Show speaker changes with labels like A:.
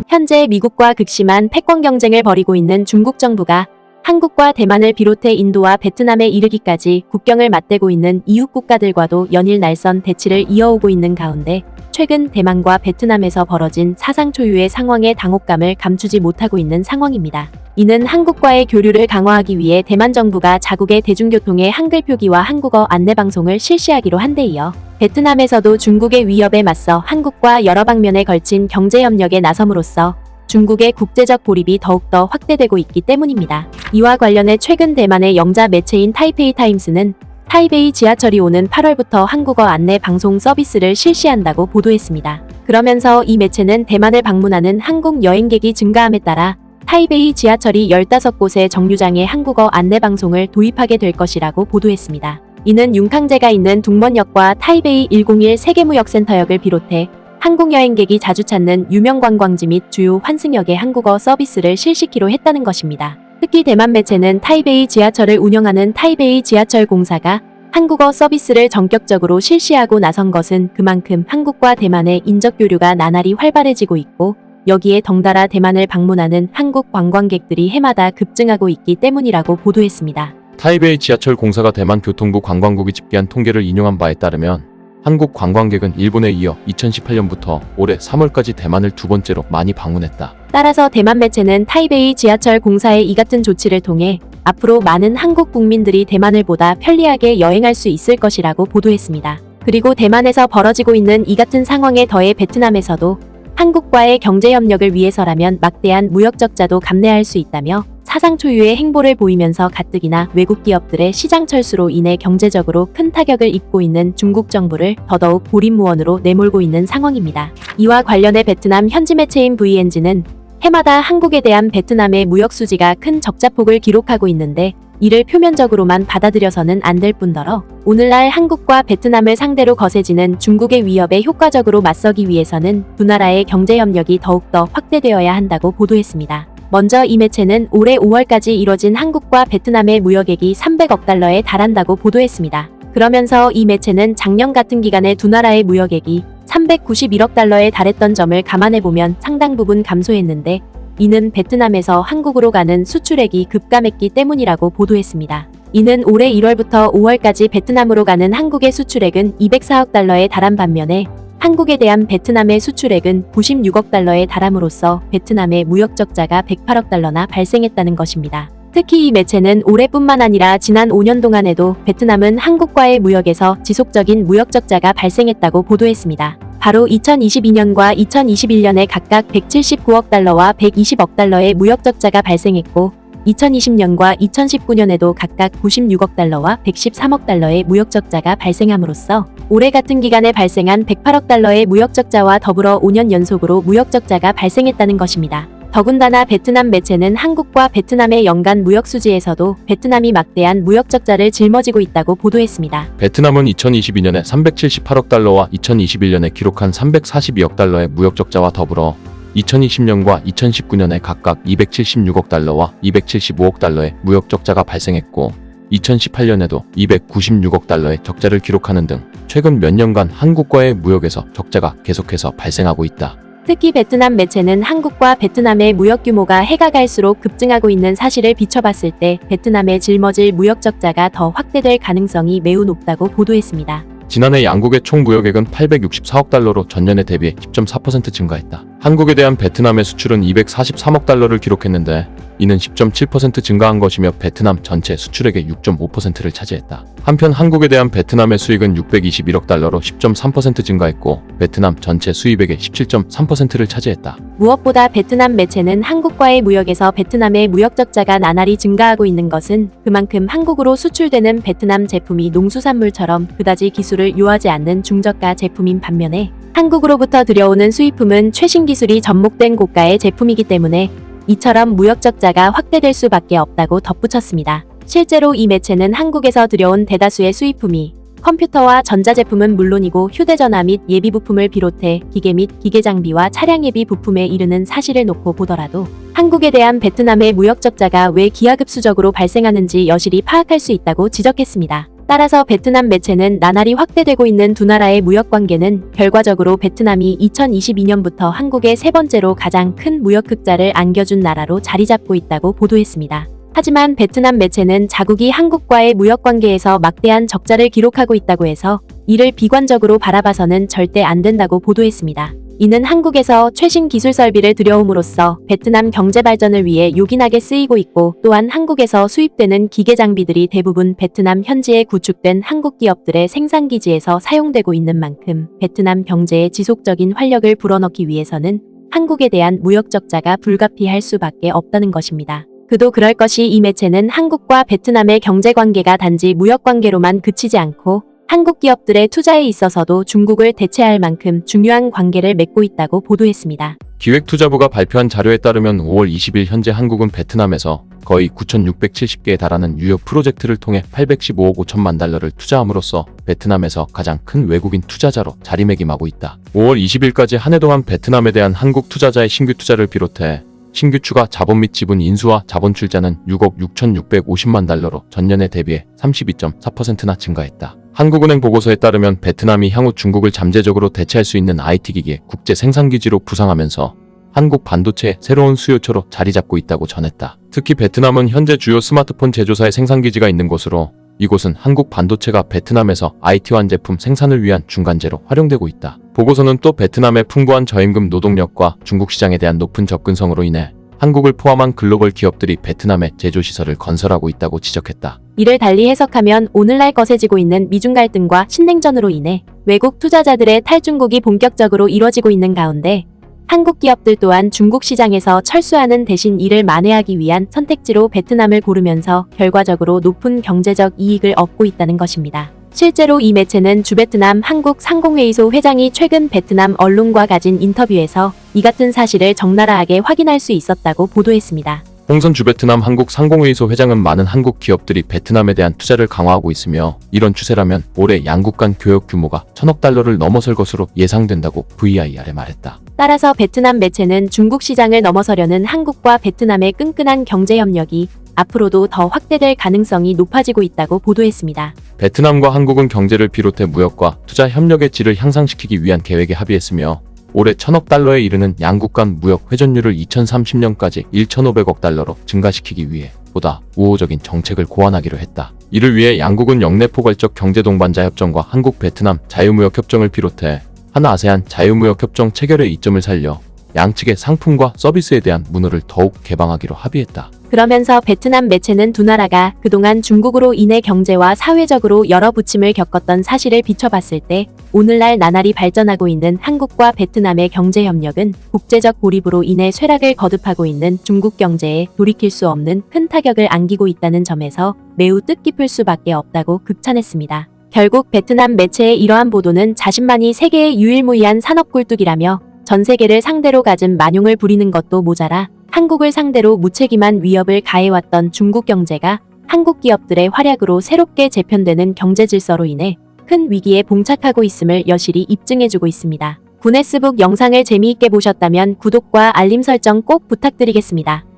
A: 현재 미국과 극심한 패권 경쟁을 벌이고 있는 중국 정부가 한국과 대만을 비롯해 인도와 베트남에 이르기까지 국경을 맞대고 있는 이웃 국가들과도 연일 날선 대치를 이어오고 있는 가운데 최근 대만과 베트남에서 벌어진 사상 초유의 상황의 당혹감을 감추지 못하고 있는 상황입니다. 이는 한국과의 교류를 강화하기 위해 대만 정부가 자국의 대중교통의 한글 표기와 한국어 안내방송을 실시하기로 한 데 이어 베트남에서도 중국의 위협에 맞서 한국과 여러 방면에 걸친 경제협력에 나섬으로써 중국의 국제적 고립이 더욱더 확대되고 있기 때문입니다. 이와 관련해 최근 대만의 영자 매체인 타이페이 타임스는 타이베이 지하철이 오는 8월부터 한국어 안내 방송 서비스를 실시한다고 보도했습니다. 그러면서 이 매체는 대만을 방문하는 한국 여행객이 증가함에 따라 타이베이 지하철이 15곳의 정류장에 한국어 안내 방송을 도입하게 될 것이라고 보도했습니다. 이는 융캉제가 있는 둥먼역과 타이베이 101 세계무역센터역을 비롯해 한국 여행객이 자주 찾는 유명 관광지 및 주요 환승역의 한국어 서비스를 실시키로 했다는 것입니다. 특히 대만 매체는 타이베이 지하철을 운영하는 타이베이 지하철 공사가 한국어 서비스를 전격적으로 실시하고 나선 것은 그만큼 한국과 대만의 인적 교류가 나날이 활발해지고 있고 여기에 덩달아 대만을 방문하는 한국 관광객들이 해마다 급증하고 있기 때문이라고 보도했습니다.
B: 타이베이 지하철 공사가 대만 교통부 관광국이 집계한 통계를 인용한 바에 따르면 한국 관광객은 일본에 이어 2018년부터 올해 3월까지 대만을 두 번째로 많이 방문했다.
A: 따라서 대만 매체는 타이베이 지하철 공사의 이 같은 조치를 통해 앞으로 많은 한국 국민들이 대만을 보다 편리하게 여행할 수 있을 것이라고 보도했습니다. 그리고 대만에서 벌어지고 있는 이 같은 상황에 더해 베트남에서도 한국과의 경제협력을 위해서라면 막대한 무역 적자도 감내할 수 있다며 사상 초유의 행보를 보이면서 가뜩이나 외국 기업들의 시장 철수로 인해 경제적으로 큰 타격을 입고 있는 중국 정부를 더더욱 고립무원으로 내몰고 있는 상황입니다. 이와 관련해 베트남 현지 매체인 VNG는 해마다 한국에 대한 베트남의 무역 수지가 큰 적자폭을 기록하고 있는데 이를 표면적으로만 받아들여서는 안 될 뿐더러 오늘날 한국과 베트남을 상대로 거세지는 중국의 위협에 효과적으로 맞서기 위해서는 두 나라의 경제협력이 더욱더 확대되어야 한다고 보도했습니다. 먼저 이 매체는 올해 5월까지 이뤄진 한국과 베트남의 무역액이 300억 달러에 달한다고 보도했습니다. 그러면서 이 매체는 작년 같은 기간에 두 나라의 무역액이 391억 달러에 달했던 점을 감안해보면 상당 부분 감소했는데 이는 베트남에서 한국으로 가는 수출액이 급감했기 때문이라고 보도했습니다. 이는 올해 1월부터 5월까지 베트남으로 가는 한국의 수출액은 204억 달러에 달한 반면에 한국에 대한 베트남의 수출액은 96억 달러에 달함으로써 베트남의 무역 적자가 108억 달러나 발생했다는 것입니다. 특히 이 매체는 올해뿐만 아니라 지난 5년 동안에도 베트남은 한국과의 무역에서 지속적인 무역 적자가 발생했다고 보도했습니다. 바로 2022년과 2021년에 각각 179억 달러와 120억 달러의 무역 적자가 발생했고 2020년과 2019년에도 각각 96억 달러와 113억 달러의 무역 적자가 발생함으로써 올해 같은 기간에 발생한 108억 달러의 무역 적자와 더불어 5년 연속으로 무역 적자가 발생했다는 것입니다. 더군다나 베트남 매체는 한국과 베트남의 연간 무역 수지에서도 베트남이 막대한 무역 적자를 짊어지고 있다고 보도했습니다.
B: 베트남은 2022년에 378억 달러와 2021년에 기록한 342억 달러의 무역 적자와 더불어 2020년과 2019년에 각각 276억 달러와 275억 달러의 무역 적자가 발생했고 2018년에도 296억 달러의 적자를 기록하는 등 최근 몇 년간 한국과의 무역에서 적자가 계속해서 발생하고 있다.
A: 특히 베트남 매체는 한국과 베트남의 무역 규모가 해가 갈수록 급증하고 있는 사실을 비춰봤을 때 베트남에 짊어질 무역 적자가 더 확대될 가능성이 매우 높다고 보도했습니다.
B: 지난해 양국의 총 무역액은 864억 달러로 전년에 대비해 10.4% 증가했다. 한국에 대한 베트남의 수출은 243억 달러를 기록했는데 이는 10.7% 증가한 것이며 베트남 전체 수출액의 6.5%를 차지했다. 한편 한국에 대한 베트남의 수익은 621억 달러로 10.3% 증가했고 베트남 전체 수입액의 17.3%를 차지했다.
A: 무엇보다 베트남 매체는 한국과의 무역에서 베트남의 무역 적자가 나날이 증가하고 있는 것은 그만큼 한국으로 수출되는 베트남 제품이 농수산물처럼 그다지 기술을 요하지 않는 중저가 제품인 반면에 한국으로부터 들여오는 수입품은 최신 기술이 접목된 고가의 제품이기 때문에 이처럼 무역 적자가 확대될 수밖에 없다고 덧붙였습니다. 실제로 이 매체는 한국에서 들여온 대다수의 수입품이 컴퓨터와 전자제품은 물론이고 휴대전화 및 예비부품을 비롯해 기계 및 기계장비와 차량 예비 부품에 이르는 사실을 놓고 보더라도 한국에 대한 베트남의 무역 적자가 왜 기하급수적으로 발생하는지 여실히 파악할 수 있다고 지적했습니다. 따라서 베트남 매체는 나날이 확대되고 있는 두 나라의 무역 관계는 결과적으로 베트남이 2022년부터 한국의 세 번째로 가장 큰 무역 흑자를 안겨준 나라로 자리 잡고 있다고 보도했습니다. 하지만 베트남 매체는 자국이 한국과의 무역 관계에서 막대한 적자를 기록하고 있다고 해서 이를 비관적으로 바라봐서는 절대 안 된다고 보도했습니다. 이는 한국에서 최신 기술 설비를 들여옴으로써 베트남 경제 발전을 위해 요긴하게 쓰이고 있고, 또한 한국에서 수입되는 기계 장비들이 대부분 베트남 현지에 구축된 한국 기업들의 생산 기지에서 사용되고 있는 만큼 베트남 경제에 지속적인 활력을 불어넣기 위해서는 한국에 대한 무역 적자가 불가피할 수밖에 없다는 것입니다. 그도 그럴 것이 이 매체는 한국과 베트남의 경제 관계가 단지 무역 관계로만 그치지 않고 한국 기업들의 투자에 있어서도 중국을 대체할 만큼 중요한 관계를 맺고 있다고 보도했습니다.
B: 기획투자부가 발표한 자료에 따르면 5월 20일 현재 한국은 베트남에서 거의 9,670개에 달하는 유효 프로젝트를 통해 815억 5천만 달러를 투자함으로써 베트남에서 가장 큰 외국인 투자자로 자리매김하고 있다. 5월 20일까지 한 해 동안 베트남에 대한 한국 투자자의 신규 투자를 비롯해 신규 추가 자본 및 지분 인수와 자본 출자는 6억 6,650만 달러로 전년에 대비해 32.4%나 증가했다. 한국은행 보고서에 따르면 베트남이 향후 중국을 잠재적으로 대체할 수 있는 IT기기의 국제 생산기지로 부상하면서 한국 반도체의 새로운 수요처로 자리 잡고 있다고 전했다. 특히 베트남은 현재 주요 스마트폰 제조사의 생산기지가 있는 곳으로 이곳은 한국 반도체가 베트남에서 IT환 제품 생산을 위한 중간재로 활용되고 있다. 보고서는 또 베트남의 풍부한 저임금 노동력과 중국 시장에 대한 높은 접근성으로 인해 한국을 포함한 글로벌 기업들이 베트남에 제조시설을 건설하고 있다고 지적했다.
A: 이를 달리 해석하면 오늘날 거세지고 있는 미중 갈등과 신냉전으로 인해 외국 투자자들의 탈중국이 본격적으로 이뤄지고 있는 가운데 한국 기업들 또한 중국 시장에서 철수하는 대신 이를 만회하기 위한 선택지로 베트남을 고르면서 결과적으로 높은 경제적 이익을 얻고 있다는 것입니다. 실제로 이 매체는 주베트남 한국 상공회의소 회장이 최근 베트남 언론과 가진 인터뷰에서 이 같은 사실을 적나라하게 확인할 수 있었다고 보도했습니다.
B: 홍선 주베트남 한국 상공회의소 회장은 많은 한국 기업들이 베트남에 대한 투자를 강화하고 있으며 이런 추세라면 올해 양국 간 교역 규모가 1,000억 달러를 넘어설 것으로 예상된다고 VIR에 말했다.
A: 따라서 베트남 매체는 중국 시장을 넘어서려는 한국과 베트남의 끈끈한 경제 협력이 앞으로도 더 확대될 가능성이 높아지고 있다고 보도했습니다.
B: 베트남과 한국은 경제를 비롯해 무역과 투자 협력의 질을 향상시키기 위한 계획에 합의했으며 올해 1,000억 달러에 이르는 양국 간 무역 회전율을 2030년까지 1,500억 달러로 증가시키기 위해 보다 우호적인 정책을 고안하기로 했다. 이를 위해 양국은 영내 포괄적 경제 동반자 협정과 한국 베트남 자유무역 협정을 비롯해 한 아세안 자유무역 협정 체결의 이점을 살려 양측의 상품과 서비스에 대한 문호를 더욱 개방하기로 합의했다.
A: 그러면서 베트남 매체는 두 나라가 그동안 중국으로 인해 경제와 사회적으로 여러 부침을 겪었던 사실을 비춰봤을 때 오늘날 나날이 발전하고 있는 한국과 베트남의 경제 협력은 국제적 고립으로 인해 쇠락을 거듭하고 있는 중국 경제에 돌이킬 수 없는 큰 타격을 안기고 있다는 점에서 매우 뜻깊을 수밖에 없다고 극찬했습니다. 결국 베트남 매체의 이러한 보도는 자신만이 세계의 유일무이한 산업굴뚝이라며 전 세계를 상대로 가진 만용을 부리는 것도 모자라 한국을 상대로 무책임한 위협을 가해왔던 중국 경제가 한국 기업들의 활약으로 새롭게 재편되는 경제 질서로 인해 큰 위기에 봉착하고 있음을 여실히 입증해주고 있습니다. 구네스북 영상을 재미있게 보셨다면 구독과 알림 설정 꼭 부탁드리겠습니다.